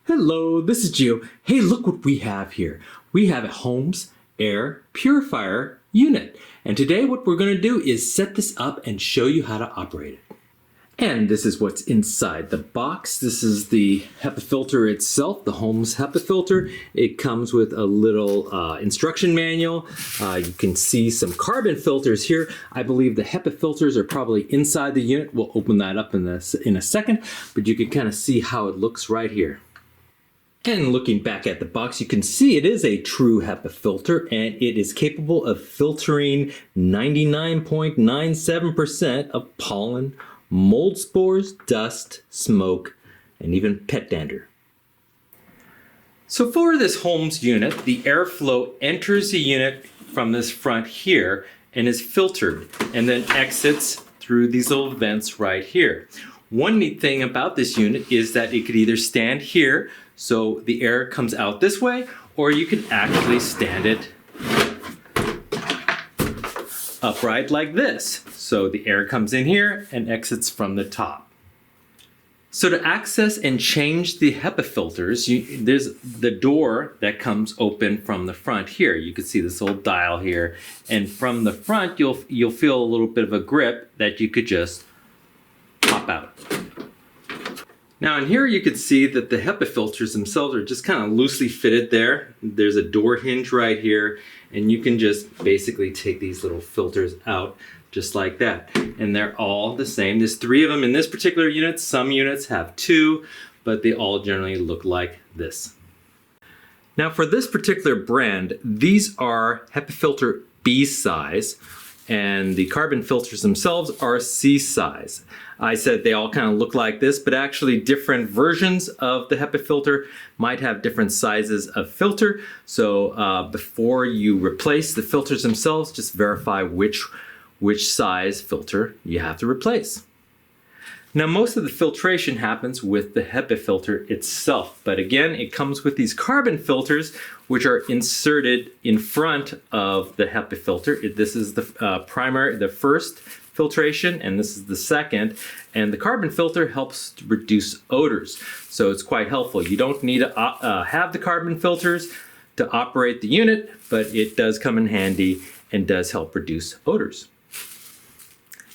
Hello, this is Gio. Hey, look what we have here. We have a Holmes Air Purifier unit. And today what we're going to do is set this up and show you how to operate it. And this is what's inside the box. This is the HEPA filter itself, the Holmes HEPA filter. It comes with a little instruction manual. You can see some carbon filters here. I believe the HEPA filters are probably inside the unit. We'll open that up in a second, but you can kind of see how it looks right here. And looking back at the box, you can see it is a true HEPA filter, and it is capable of filtering 99.97% of pollen, mold spores, dust, smoke, and even pet dander. So for this Holmes unit, the airflow enters the unit from this front here and is filtered and then exits through these little vents right here. One neat thing about this unit is that it could either stand here, so the air comes out this way, or you can actually stand it upright like this. So the air comes in here and exits from the top. So to access and change the HEPA filters, there's the door that comes open from the front here. You can see this little dial here, and from the front you'll feel a little bit of a grip that you could just pop out. Now in here you can see that the HEPA filters themselves are just kind of loosely fitted there. There's a door hinge right here, and you can just basically take these little filters out just like that. And they're all the same. There's 3 of them in this particular unit. Some units have 2, but they all generally look like this. Now for this particular brand, these are HEPA filter B size, and the carbon filters themselves are C size. I said they all kind of look like this, but actually different versions of the HEPA filter might have different sizes of filter. So before you replace the filters themselves, just verify which size filter you have to replace. Now most of the filtration happens with the HEPA filter itself, but again it comes with these carbon filters which are inserted in front of the HEPA filter. This is the the first filtration, and this is the second, and the carbon filter helps to reduce odors, so it's quite helpful. You don't need to have the carbon filters to operate the unit, but it does come in handy and does help reduce odors.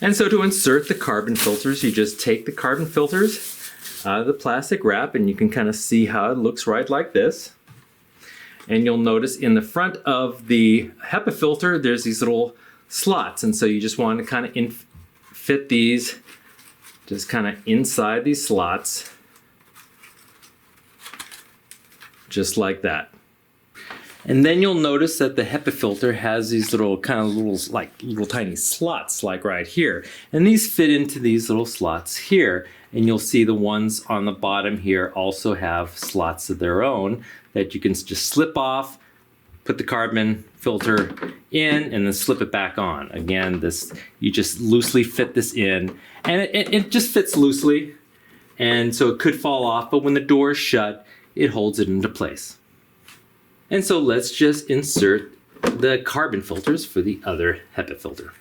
And so to insert the carbon filters, you just take the carbon filters out of the plastic wrap, and you can kind of see how it looks right like this. And you'll notice in the front of the HEPA filter, there's these little slots, and so you just want to kind of fit these just kind of inside these slots, just like that. And then you'll notice that the HEPA filter has these little little tiny slots like right here. And these fit into these little slots here. And you'll see the ones on the bottom here also have slots of their own that you can just slip off, put the carbon filter in, and then slip it back on. Again, you just loosely fit this in, and it just fits loosely. And so it could fall off, but when the door is shut, it holds it into place. And so let's just insert the carbon filters for the other HEPA filter.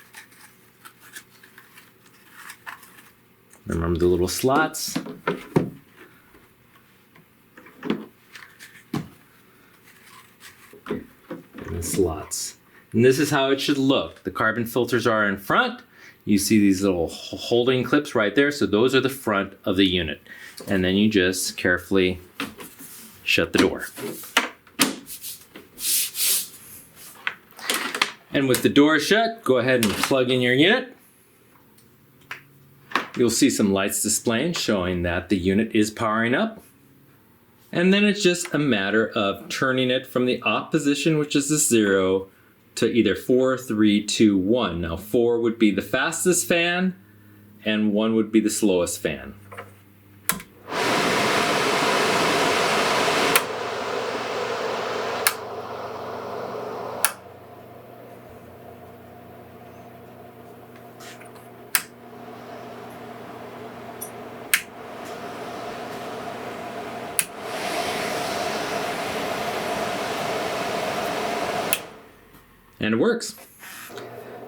Remember the little slots. And the slots. And this is how it should look. The carbon filters are in front. You see these little holding clips right there. So those are the front of the unit. And then you just carefully shut the door. And with the door shut, go ahead and plug in your unit. You'll see some lights displaying showing that the unit is powering up. And then it's just a matter of turning it from the off position, which is the 0, to either 4, 3, 2, 1. Now 4 would be the fastest fan, and 1 would be the slowest fan. And it works.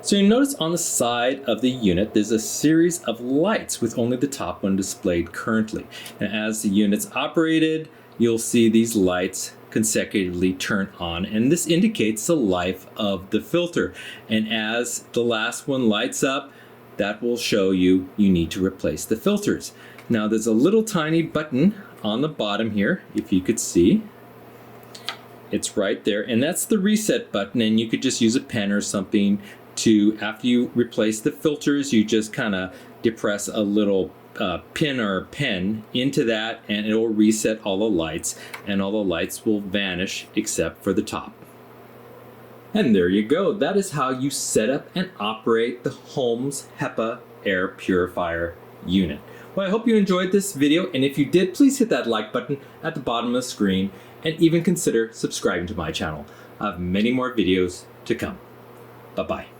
So you notice on the side of the unit there's a series of lights with only the top one displayed currently. And as the unit's operated you'll see these lights consecutively turn on, and this indicates the life of the filter. And as the last one lights up, that will show you need to replace the filters. Now there's a little tiny button on the bottom here, if you could see. It's right there, and that's the reset button, and you could just use a pen or something to, after you replace the filters, you just kind of depress a little pin or pen into that, and it will reset all the lights, and all the lights will vanish except for the top. And there you go. That is how you set up and operate the Holmes HEPA air purifier unit. Well, I hope you enjoyed this video, and if you did, please hit that like button at the bottom of the screen, and even consider subscribing to my channel. I have many more videos to come. Bye-bye.